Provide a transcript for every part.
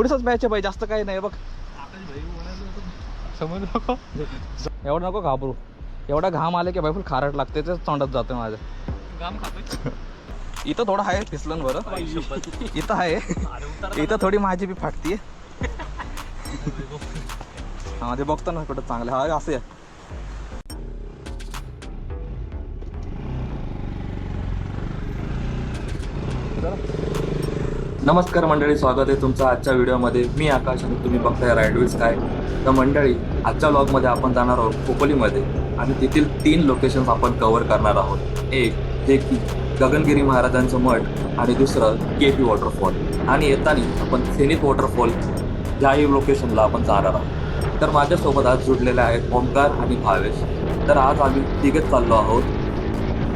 थोडीसच प्यायचे भाई, जास्त काही नाही बघ. समज नको एवढं नको घाबरू. एवढा घाम आले की भाई फुल खारट लागते, तेच तोंडात जाते माझ्या. घाम खातो इथं थोडं आहे फिसलन बरं. इथं आहे, इथं थोडी माझी बी फाटतीये. हा ते बघतो ना कुठं चांगलं. हा असं आहे. नमस्कार मंडळी, स्वागत आहे तुमचं आजच्या व्हिडिओमध्ये. मी आकाश आणि तुम्ही बघताय राईड विथ स्काय. तर मंडळी, आजच्या व्लॉगमध्ये आपण जाणार आहोत खोपोलीमध्ये आणि तेथील 3 लोकेशन्स आपण कव्हर करणार आहोत. एक जे की गगनगिरी महाराजांचं मठ आणि दुसरं केपी वॉटरफॉल. आणि येताना आपण फेनिक वॉटरफॉल याही लोकेशनला आपण जाणार आहोत. तर माझ्यासोबत आज जुडलेले आहेत ओमकार आणि भावेश. तर आज आम्ही तिघेच चाललो आहोत.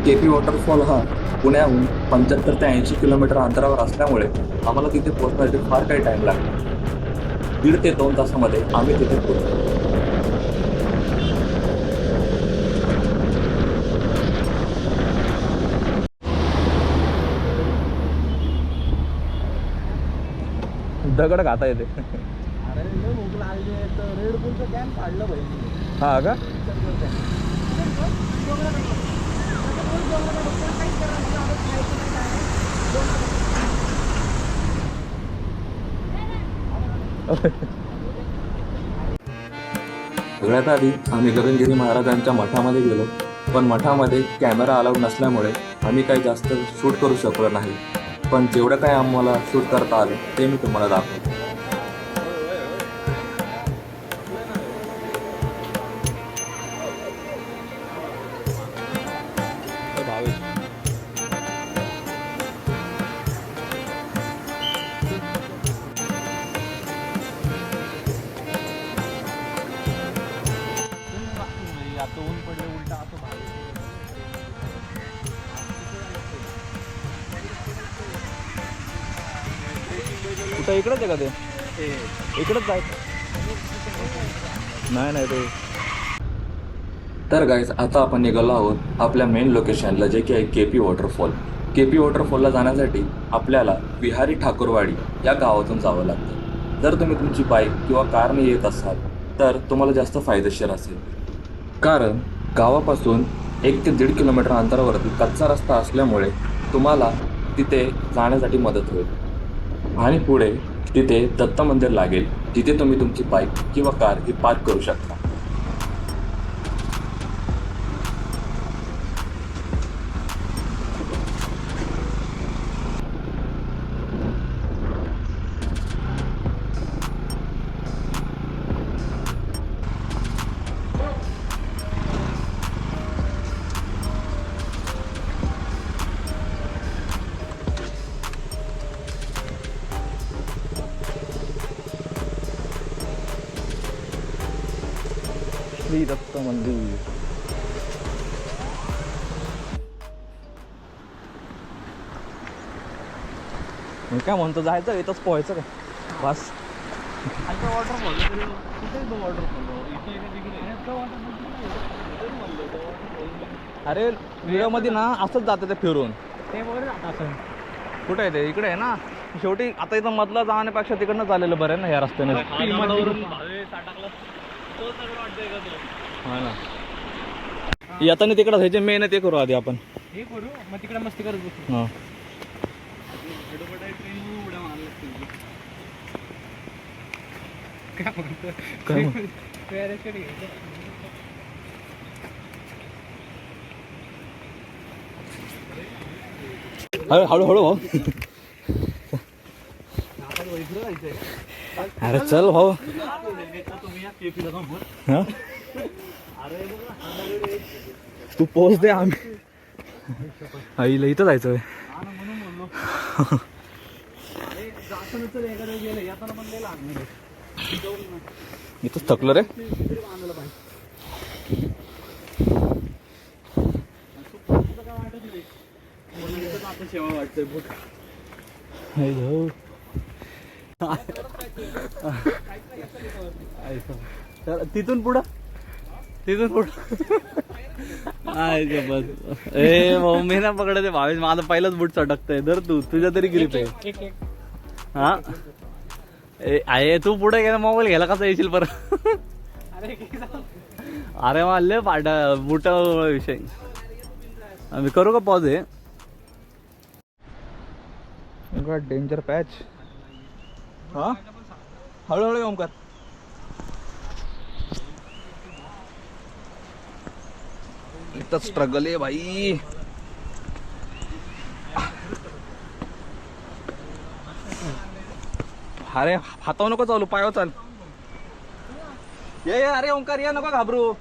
केपी वॉटरफॉल हा पुण्याहून 75 ते 80 किलोमीटर अंतरावर असल्यामुळे आम्हाला तिथे पोहोचण्यासाठी फार काही टाईम लागतो. 1.5 ते 2 तासामध्ये आम्ही तिथे पोहोचतो. दगड घाता येते. हा का? सगळ्यात आधी आम्ही गगनगिरी महाराजांच्या मठामध्ये गेलो, पण मठामध्ये कॅमेरा अलाउड नसल्यामुळे आम्ही काही जास्त शूट करू शकलो नाही. पण जेवढं काय आम्हाला शूट करता आलं ते मी तुम्हाला दाखवतो. कुठं इकडंच आहे का ते? इकडंच आहे. नाही ते. तर गाईज, आता आपण निघालो आहोत आपल्या मेन लोकेशनला, जे की आहे केपी वॉटरफॉल. केपी वॉटरफॉलला जाण्यासाठी आपल्याला विहारी ठाकूरवाडी या गावातून जावं लागतं. जर तुम्ही तुमची बाईक किंवा कारने येत असाल तर तुम्हाला जास्त फायदेशीर असेल, कारण गावापासून 1 ते 1.5 किलोमीटर अंतरावरती कच्चा रस्ता असल्यामुळे तुम्हाला तिथे जाण्यासाठी मदत होईल. आणि पुढे तिथे दत्त मंदिर लागेल, जिथे तुम्ही तुमची बाईक किंवा कार ही पार्क करू शकता. श्री दत्त मंदिर. मी काय म्हणतो, जायचं इथंच पोहायचं का बस. अरे व्हिडिओ मध्ये ना असंच जातं ते फिरून. कुठे आहे ते? इकडे आहे ना. शेवटी आता इथं मधला जाण्यापेक्षा तिकडनं चाललेलं बरं आहे ना या रस्त्याने. हा ना, येताना तिकडं जायचे मेन आहे ते करू आधी आपण. हे करू मग तिकडे मस्ती करत बसू. हा हळूहळू भाऊ. अरे चल भाऊ. तू पोच दे. आम्ही आईला इथं जायचं. इथंच थकलो रे. तिथून पुढं ए भाऊ, मी ना पकडते भावेश. माझं पहिलंच बूट चटकतंय. धर तू, तुझ्या तरी ग्रिप आहे. हा आहे तू पुढे गेला मोबाईल घ्यायला कसा येशील परत. अरे मारले पाठ बुटा विषय आम्ही करू का पॉज आहे. Danger patch. हा हळूहळू ओमकार. इथं स्ट्रगल आहे भाई. अरे हातावर नको चालू पायावर चाल. ये अरे ओंकार ये नको घाबरू.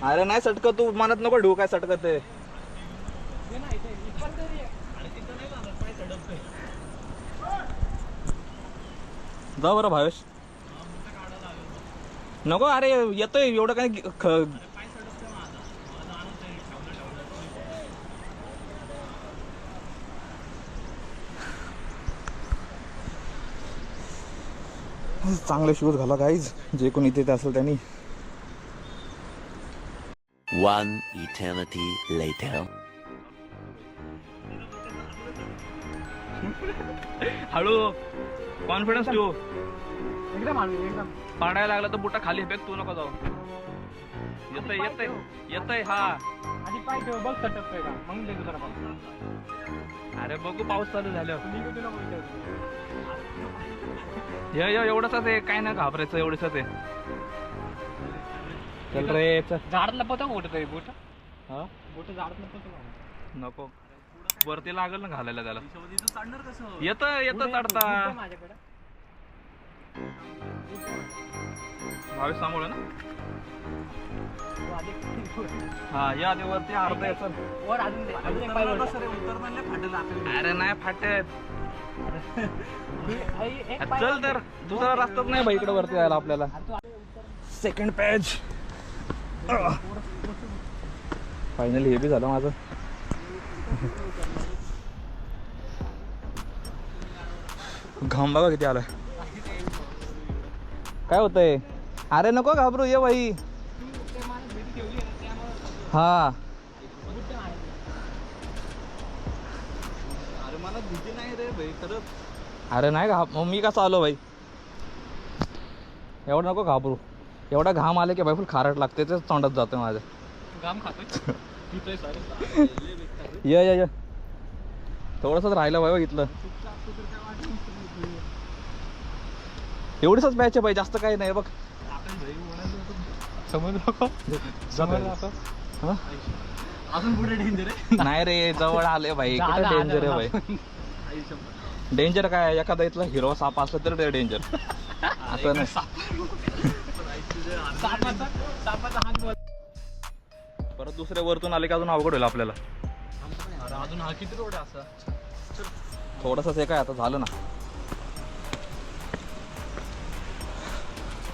अरे नाही सटकत तू मनात नको ढू काय सटकत आहे. जा बरं भावेश. नको अरे येतोय एवढं काय चांगले शूज घाला गाईज जे कोणी इथे असेल त्यांनी. One eternity later. हळू कॉन्फिडन्स ठेवू. पाडायला लागला तर बुटा खाली फेक तू नको जाऊ. येतय येतय येतय. हा बघ सटकतोय का मग दे दुसरा पाऊस. अरे बघू पाऊस चालू झाल्यावर. एवढंच आहे काय ना घाबरायचं एवढंच आहे. चल रे चल. झाडात लपवतो बोट तरी बोट. हा बोट झाडात लपवतो नको वरती लागल ना घालायला त्याला. येत येत चढता. माझ्याकडे भावेश सांभाळ ना. हा या आधी वरती अर्धा आहे. चल वर अजून दे. अजून एक पाय वर. अरे नाही फाटत. एक पाय चल तर दुसरा रस्ताच नाही भाई इकडे वरती जायला आपल्याला. Second page. फायनली हे बी झालं माझं. घाम बघा किती आलाय. काय होतंय. अरे नको घाबरू ये भाई. हा अरे मला भीती नाही रे भाई खरंच. अरे नाही मग मी कसा आलो भाई. एवढं नको घाबरू. एवढा घाम आले की भाई फुल खारट लागते तेच तोंडात जातं माझं. घाम खातोय. ये ये थोडंसंच राहिलं भाई इथलं. एवढीच मॅच आहे भाई जास्त काही नाही बघ. अजून पुढे डेंजर आहे. नाही रे जवळ आले भाई. कुठे डेंजर आहे भाई. डेंजर काय एखादा इथला हिरो साप असला तर ते डेंजर. असं नाही. परत दुसऱ्या वरतून आले की अजून अवघड होईल आपल्याला. अजून हा किती रोड आहे असा. थोडंसंच हे काय आता झालं ना.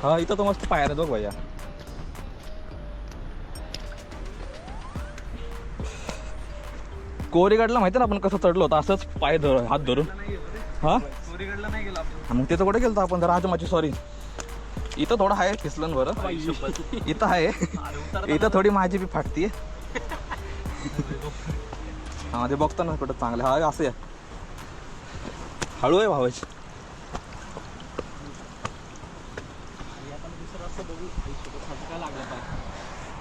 हा इथं तर मस्त पायऱ्या बघ भैया. कोरीगडला माहिती ना आपण कसं चढलो होतं असंच पाय हात धरून. हा कोरीगडला नाही गेला मग तिथं कुठे गेलो आपण राजमाची सॉरी. इथं थोडं आहे फिसलन बरं. इथं आहे इथं थोडी माझी बी फाटतीये. हा ते बघतो ना कुठं चांगलं. हा असं आहे हळू आहे भावाची.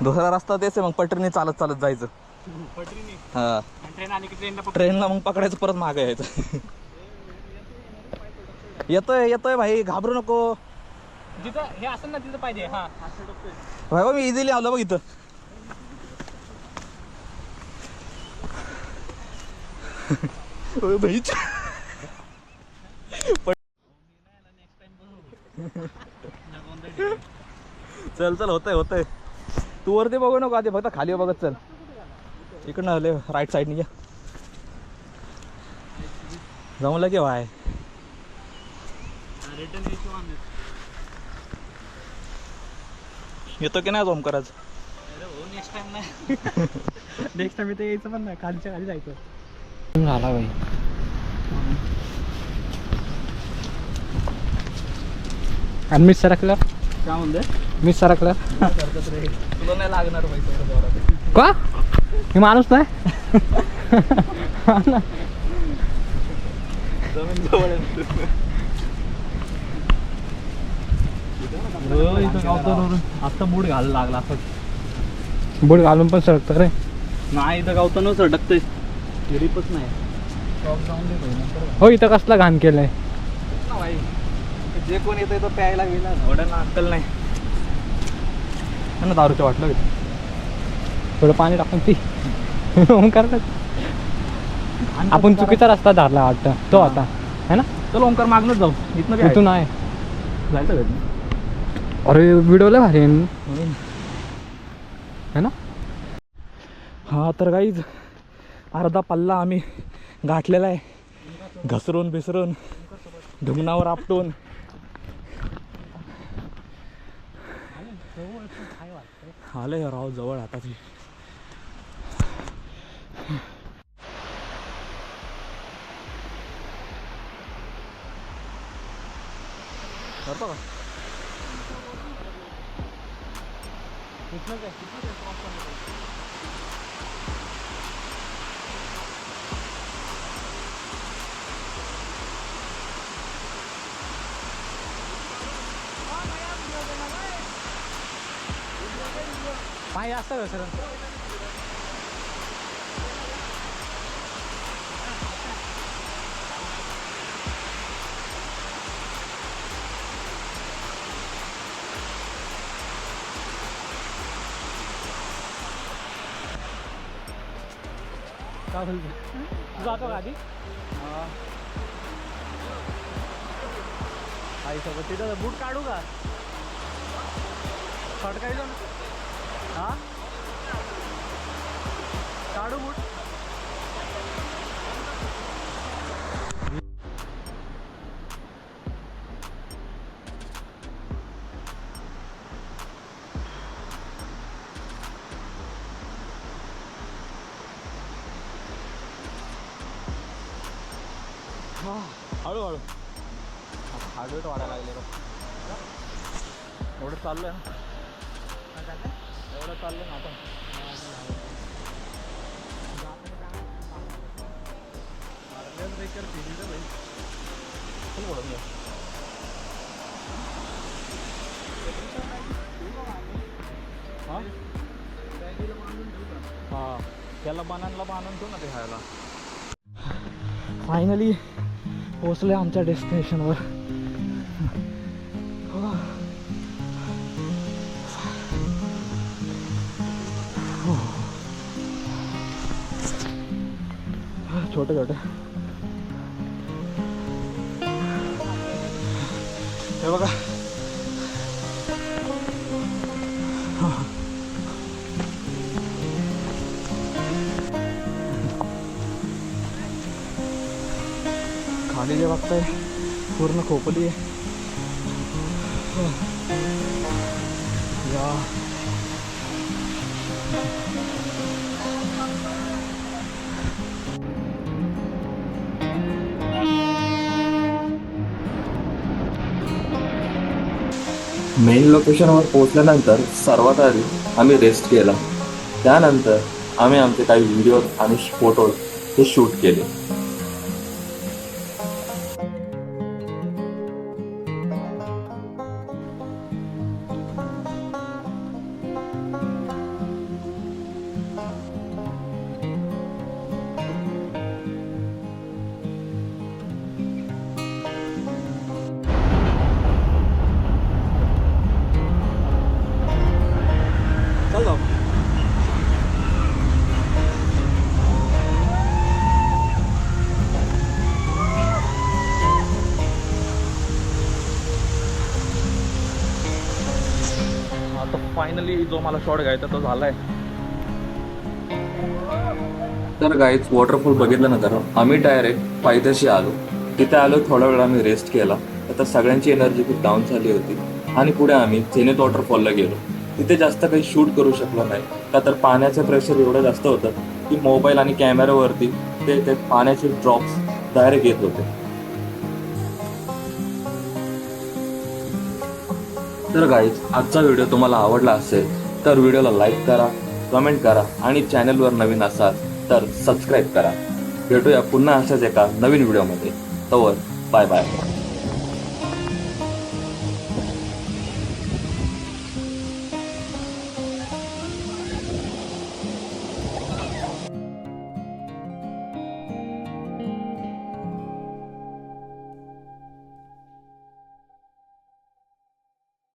दुसरा रस्ता तेच आहे मग पटरीने चालत चालत जायचं. हा ट्रेन आली की ट्रेनला मग पकडायचं परत मागे यायचं. येतोय येतोय भाई घाबरू नको. जिथं हे असेल ना तिथं पाहिजे. हा भाई मी इझिली आलो बघ इथं. चल चल होतंय होतंय. तू वरती बघू नको आधी फक्त खाली बघत चल. इकडनं आले राईट साईडनी या. जमलं की वाय. येतो की नाही ओमकार आज. नेक्स्ट टाइम नाही. नेक्स्ट टाइम इथे यायचं पण नाही. खालीच्या खाली जायचं. झाला भाई. आणि मी सरकलं. काय म्हणते मी सरकलं. तुला नाही लागणार पैसे. का मी माणूस नाही. जमीन जवळ आहे. इथं गावतो आता बूट घालायला लागला असं. बूट घालून पण सरकतं रे. नाही इथं गावतो न सटकतंय. ग्रीपच नाही. हो इथं कसला घाण केलंय. जे कोण येतं तो प्यायला गेला घोड्यांना अक्कल नाही. त्यांना दारूचं वाटलं थोडं पाणी टाकून ती ओंकार आपण चुकीचा रस्ता धरला वाटतं तो आता है ना. चलो ओंकार मागणंच जाऊ. इथनं बी इथून आहे. जायचं भेट. अरे व्हिडिओ लय भारी है ना. हा तर गाईज अर्धा पल्ला आम्ही गाठलेला आहे. घसरून बिसरून ढुंगणावर आपटून. आलं या राव जवळ आता ती. करतो का पाय असतं का सर. काय बोलतो तू जातो का आधी. आईसोबत तिथं बूट काढू का शॉर्ट काढू ना. हा काढू बूट. हळूहळू हार्डवेट वाढायला लागले. एवढं चाललंय ना. एवढं चाललंय ना आपण. हा त्याला बनानला बांधून ठेवू ना ते खायला. फायनली पोहोचले आमच्या डेस्टिनेशनवर. छोटे छोटे हे बघा. खाली जे बघताय पूर्ण खोपली आहे. या मेन लोकेशनवर पोहोचल्यानंतर सर्वात आधी आम्ही रेस्ट केला. त्यानंतर आम्ही आमचे काही व्हिडिओ आणि फोटोज हे शूट केले. चल जाऊ. आता फायनली जो मला शॉट घ्यायचा तो झालाय. तर गाईच वॉटरफॉल बघितल्यानंतर आम्ही डायरेक्ट पायथ्याशी आलो. तिथे आलो, थोडा वेळ आम्ही रेस्ट केला. आता सगळ्यांची एनर्जी खूप डाऊन झाली होती आणि पुढे आम्ही झेनिथ वॉटरफॉलला गेलो. तिथे जास्त काही शूट करू शकलो नाही का तर पाण्याचं प्रेशर एवढं जास्त होतं की मोबाईल आणि कॅमेऱ्यावरती ते पाण्याचे ड्रॉप्स डायरेक्ट येत होते. तर गाईज आजचा व्हिडिओ तुम्हाला आवडला असेल तर व्हिडिओला लाईक करा, कमेंट करा आणि चॅनलवर नवीन असाल तर सबस्क्राईब करा. भेटूया पुन्हा अशाच एका नवीन व्हिडिओमध्ये. तवर बाय बाय.